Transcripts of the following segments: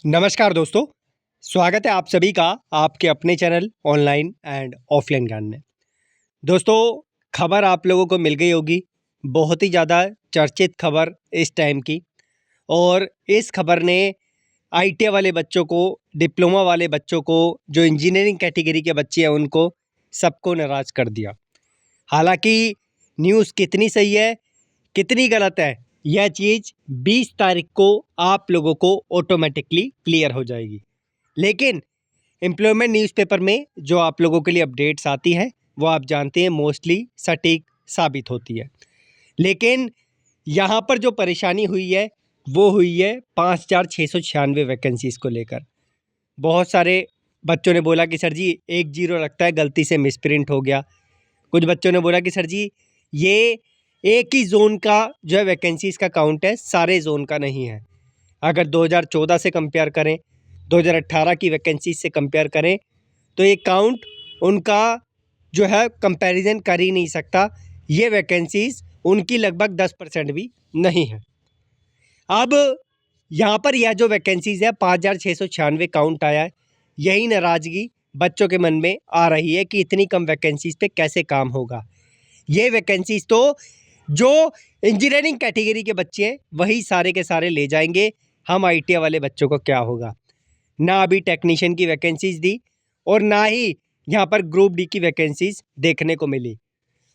नमस्कार दोस्तों, स्वागत है आप सभी का आपके अपने चैनल ऑनलाइन एंड ऑफलाइन ज्ञान में। दोस्तों, खबर आप लोगों को मिल गई होगी, बहुत ही ज़्यादा चर्चित खबर इस टाइम की। और इस खबर ने आईटीआई वाले बच्चों को, डिप्लोमा वाले बच्चों को, जो इंजीनियरिंग कैटेगरी के बच्चे हैं उनको सबको नाराज़ कर दिया। हालांकि न्यूज़ कितनी सही है, कितनी गलत है, यह चीज़ 20 तारीख को आप लोगों को ऑटोमेटिकली क्लियर हो जाएगी। लेकिन एम्प्लॉयमेंट न्यूज़पेपर में जो आप लोगों के लिए अपडेट्स आती है वो आप जानते हैं मोस्टली सटीक साबित होती है। लेकिन यहाँ पर जो परेशानी हुई है वो हुई है 5,696 वैकेंसीज़ को लेकर। बहुत सारे बच्चों ने बोला कि सर जी 1 जीरो लगता है, गलती से मिसप्रिंट हो गया। कुछ बच्चों ने बोला कि सर जी ये एक ही जोन का जो है वैकेंसीज़ का काउंट है, सारे जोन का नहीं है। अगर 2014 से कंपेयर करें, 2018 की वैकेंसीज से कंपेयर करें तो ये काउंट उनका जो है कंपैरिजन कर ही नहीं सकता। ये वैकेंसीज उनकी लगभग 10% भी नहीं है। अब यहाँ पर यह जो वैकेंसीज है 5,696 काउंट आया है, यही नाराज़गी बच्चों के मन में आ रही है कि इतनी कम वैकेंसीज पे कैसे काम होगा। ये वैकेंसीज तो जो इंजीनियरिंग कैटेगरी के बच्चे हैं वही सारे के सारे ले जाएंगे, हम आईटीआई वाले बच्चों को क्या होगा। ना अभी टेक्नीशियन की वैकेंसीज दी और ना ही यहाँ पर ग्रुप डी की वैकेंसीज देखने को मिली।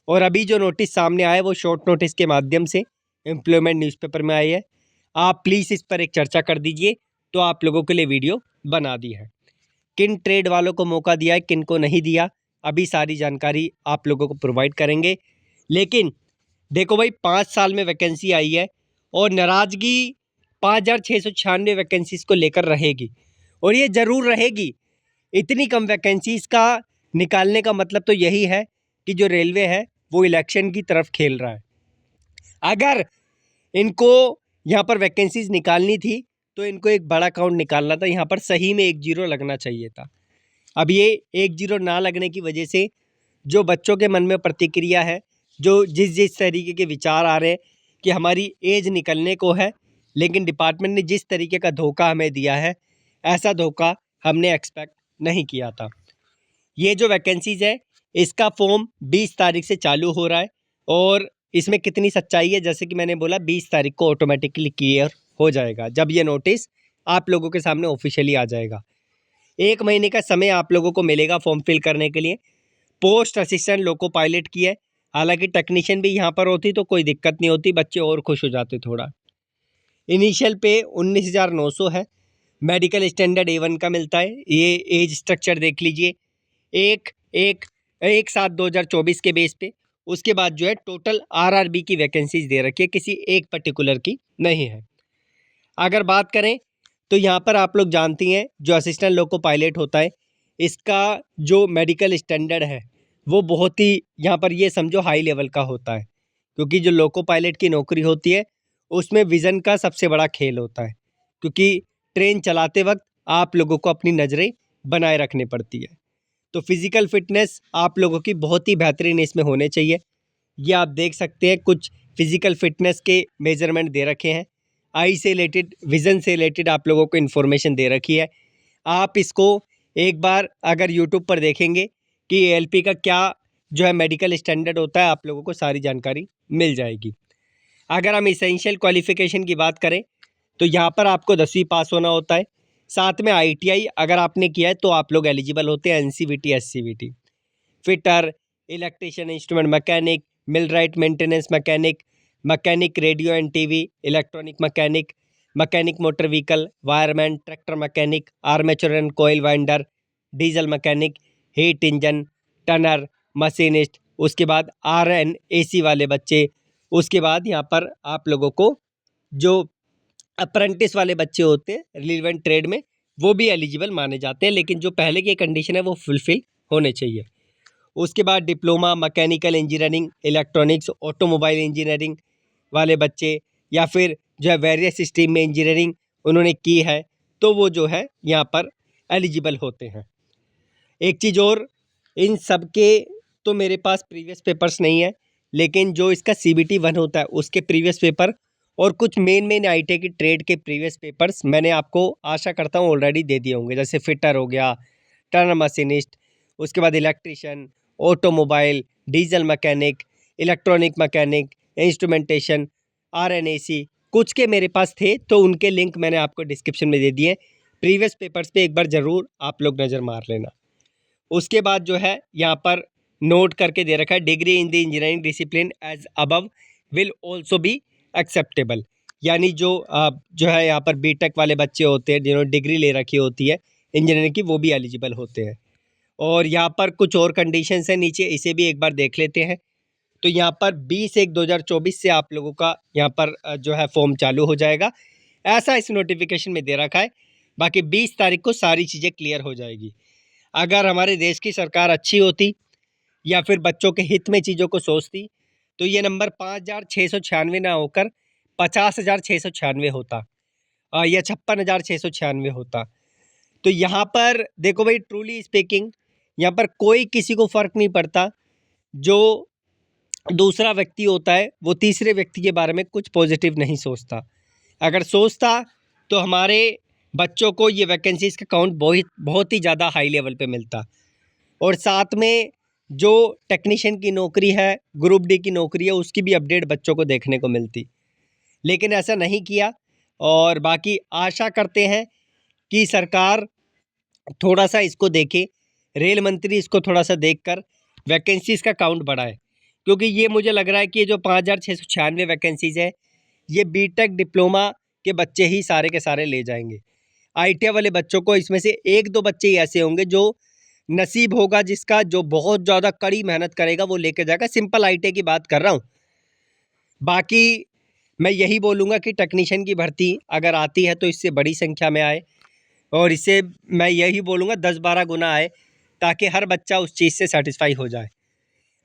और अभी जो नोटिस सामने आया वो शॉर्ट नोटिस के माध्यम से एम्प्लॉयमेंट न्यूज़पेपर में आई है। आप प्लीज़ इस पर एक चर्चा कर दीजिए, तो आप लोगों के लिए वीडियो बना दी है। किन ट्रेड वालों को मौका दिया है, किन को नहीं दिया, अभी सारी जानकारी आप लोगों को प्रोवाइड करेंगे। लेकिन देखो भाई, 5 साल में वैकेंसी आई है और नाराज़गी 5,696 वैकेंसीज़ को लेकर रहेगी और ये ज़रूर रहेगी। इतनी कम वैकेंसीज़ का निकालने का मतलब तो यही है कि जो रेलवे है वो इलेक्शन की तरफ खेल रहा है। अगर इनको यहाँ पर वैकेंसीज़ निकालनी थी तो इनको एक बड़ा काउंट निकालना था, यहाँ पर सही में 1 जीरो लगना चाहिए था। अब ये 1 जीरो ना लगने की वजह से जो बच्चों के मन में प्रतिक्रिया है, जो जिस तरीके के विचार आ रहे हैं कि हमारी एज निकलने को है, लेकिन डिपार्टमेंट ने जिस तरीके का धोखा हमें दिया है, ऐसा धोखा हमने एक्सपेक्ट नहीं किया था। ये जो वैकेंसीज़ है इसका फॉर्म 20 तारीख से चालू हो रहा है और इसमें कितनी सच्चाई है, जैसे कि मैंने बोला 20 तारीख को ऑटोमेटिकली क्लियर हो जाएगा जब ये नोटिस आप लोगों के सामने ऑफिशियली आ जाएगा। 1 महीने का समय आप लोगों को मिलेगा फॉर्म फिल करने के लिए। पोस्ट असिस्टेंट लोको पायलट की है, हालांकि टेक्नीशियन भी यहाँ पर होती तो कोई दिक्कत नहीं होती, बच्चे और खुश हो जाते थोड़ा। इनिशियल पे 19,900 है। मेडिकल स्टैंडर्ड A1 का मिलता है। ये एज स्ट्रक्चर देख लीजिए, एक एक 1/7/2024 के बेस पे। उसके बाद जो है टोटल RRB की वैकेंसीज दे रखी है, किसी एक पर्टिकुलर की नहीं है। अगर बात करें तो यहाँ पर आप लोग जानती हैं जो असिस्टेंट लोको पायलट होता है, इसका जो मेडिकल स्टैंडर्ड है वो बहुत ही यहाँ पर ये समझो हाई लेवल का होता है, क्योंकि जो लोको पायलट की नौकरी होती है उसमें विज़न का सबसे बड़ा खेल होता है, क्योंकि ट्रेन चलाते वक्त आप लोगों को अपनी नज़रें बनाए रखनी पड़ती है। तो फिज़िकल फिटनेस आप लोगों की बहुत ही बेहतरीन इसमें होने चाहिए। ये आप देख सकते हैं, कुछ फिज़िकल फिटनेस के मेजरमेंट दे रखे हैं। आई से रिलेटेड, विज़न से रिलेटेड आप लोगों को इन्फॉर्मेशन दे रखी है। आप इसको एक बार अगर यूट्यूब पर देखेंगे कि एएलपी का क्या जो है मेडिकल स्टैंडर्ड होता है, आप लोगों को सारी जानकारी मिल जाएगी। अगर हम इसेंशियल क्वालिफ़िकेशन की बात करें तो यहाँ पर आपको 10वीं पास होना होता है। साथ में आईटीआई अगर आपने किया है तो आप लोग एलिजिबल होते हैं, NCVT, SCVT. Fitter, electrician, instrument mechanic, millwright maintenance mechanic, mechanic radio and TV, electronic mechanic, mechanic motor vehicle, wireman, tractor mechanic, armature and coil winder, diesel mechanic, heat engine, turner, machinist. उसके बाद RNAC वाले बच्चे। उसके बाद यहाँ पर आप लोगों को जो अप्रेंटिस वाले बच्चे होते हैं रिलेवेंट ट्रेड में, वो भी एलिजिबल माने जाते हैं, लेकिन जो पहले की कंडीशन है वो फुलफिल होने चाहिए। उसके बाद diploma, mechanical engineering, electronics, automobile engineering वाले बच्चे, या फिर जो है वेरियस स्ट्रीम में इंजीनियरिंग उन्होंने की है, तो वो जो है यहाँ पर एलिजिबल होते हैं। एक चीज़ और, इन सब के तो मेरे पास प्रीवियस पेपर्स नहीं है, लेकिन जो इसका CBT 1 होता है उसके प्रीवियस पेपर और कुछ मेन आईटीआई की ट्रेड के प्रीवियस पेपर्स मैंने आपको आशा करता हूँ ऑलरेडी दे दिए होंगे, जैसे फिटर हो गया, टर्नर मशीनिस्ट, उसके बाद electrician, automobile, diesel mechanic, electronic mechanic, instrumentation, RNAC, कुछ के मेरे पास थे तो उनके लिंक मैंने आपको डिस्क्रिप्शन में दे दिए। प्रीवियस पेपर्स पे एक बार ज़रूर आप लोग नज़र मार लेना। उसके बाद जो है यहाँ पर नोट करके दे रखा है, degree in the engineering discipline as above will also be acceptable, यानी जो है यहाँ पर बीटेक वाले बच्चे होते हैं जिन्होंने डिग्री ले रखी होती है इंजीनियरिंग की, वो भी एलिजिबल होते हैं। और यहाँ पर कुछ और कंडीशंस हैं नीचे, इसे भी एक बार देख लेते हैं। तो यहाँ पर 20/1/2024 से आप लोगों का यहाँ पर जो है फॉर्म चालू हो जाएगा, ऐसा इस नोटिफिकेशन में दे रखा है। बाकी 20 तारीख को सारी चीज़ें क्लियर हो जाएगी। अगर हमारे देश की सरकार अच्छी होती या फिर बच्चों के हित में चीज़ों को सोचती तो ये नंबर 5,696 ना होकर 50,696 होता, या 56,696 होता। तो यहाँ पर देखो भाई, ट्रूली स्पीकिंग यहाँ पर कोई किसी को फ़र्क नहीं पड़ता। जो दूसरा व्यक्ति होता है वो तीसरे व्यक्ति के बारे में कुछ पॉजिटिव नहीं सोचता। अगर सोचता तो हमारे बच्चों को ये वैकेंसीज़ का काउंट बहुत ही ज़्यादा हाई लेवल पे मिलता। और साथ में जो टेक्नीशियन की नौकरी है, ग्रुप डी की नौकरी है, उसकी भी अपडेट बच्चों को देखने को मिलती। लेकिन ऐसा नहीं किया। और बाकी आशा करते हैं कि सरकार थोड़ा सा इसको देखे, रेल मंत्री इसको थोड़ा सा देखकर वैकेंसीज़ का काउंट बढ़ाए, क्योंकि ये मुझे लग रहा है कि ये जो 5,696 वैकेंसीज़ है ये बीटेक डिप्लोमा के बच्चे ही सारे के सारे ले जाएंगे। आईटीआई वाले बच्चों को इसमें से 1-2 बच्चे ही ऐसे होंगे जो नसीब होगा जिसका, जो बहुत ज़्यादा कड़ी मेहनत करेगा वो लेके जाएगा। सिंपल आईटीआई की बात कर रहा हूँ। बाकी मैं यही बोलूँगा कि टेक्नीशियन की भर्ती अगर आती है तो इससे बड़ी संख्या में आए, और इससे मैं यही बोलूँगा 10-12 गुना आए, ताकि हर बच्चा उस चीज़ से सेटिस्फाई हो जाए।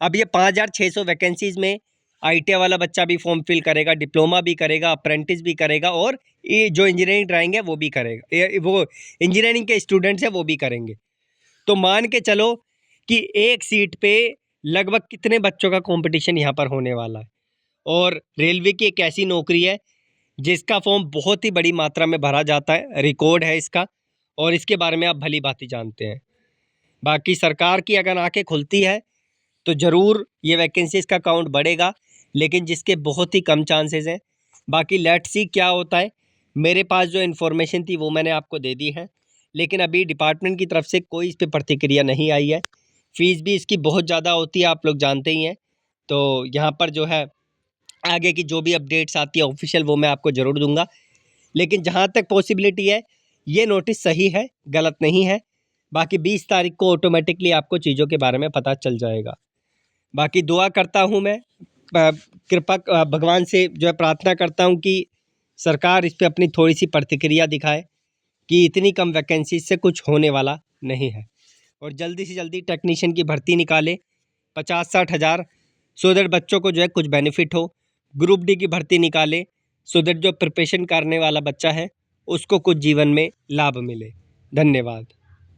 अब ये 5,600 वैकेंसीज़ में आईटीआई वाला बच्चा भी फॉर्म फिल करेगा, डिप्लोमा भी करेगा, अप्रेंटिस भी करेगा, और ये जो इंजीनियरिंग ड्राइंग है वो भी करेगा, वो इंजीनियरिंग के स्टूडेंट्स हैं वो भी करेंगे। तो मान के चलो कि एक सीट पे लगभग कितने बच्चों का कंपटीशन यहाँ पर होने वाला है। और रेलवे की एक ऐसी नौकरी है जिसका फॉर्म बहुत ही बड़ी मात्रा में भरा जाता है, रिकॉर्ड है इसका, और इसके बारे में आप भली भांति जानते हैं। बाकी सरकार की अगर आंखें खुलती है तो ज़रूर ये वैकेंसीज़ का काउंट बढ़ेगा, लेकिन जिसके बहुत ही कम चांसेस हैं। बाकी लेट्स सी क्या होता है। मेरे पास जो इन्फॉर्मेशन थी वो मैंने आपको दे दी है, लेकिन अभी डिपार्टमेंट की तरफ से कोई इस पर प्रतिक्रिया नहीं आई है। फ़ीस भी इसकी बहुत ज़्यादा होती है, आप लोग जानते ही हैं। तो यहाँ पर जो है आगे की जो भी अपडेट्स आती है ऑफिशियल, वो मैं आपको ज़रूर दूंगा। लेकिन जहाँ तक पॉसिबिलिटी है ये नोटिस सही है, गलत नहीं है। बाकी 20 तारीख को ऑटोमेटिकली आपको चीज़ों के बारे में पता चल जाएगा। बाकी दुआ करता हूँ मैं, कृपा भगवान से जो है प्रार्थना करता हूँ कि सरकार इस पर अपनी थोड़ी सी प्रतिक्रिया दिखाए कि इतनी कम वैकेंसी से कुछ होने वाला नहीं है, और जल्दी से जल्दी टेक्नीशियन की भर्ती निकाले 50-60 हज़ार, सो दैट बच्चों को जो है कुछ बेनिफिट हो। ग्रुप डी की भर्ती निकाले सो दैट जो प्रिपरेशन करने वाला बच्चा है उसको कुछ जीवन में लाभ मिले। धन्यवाद।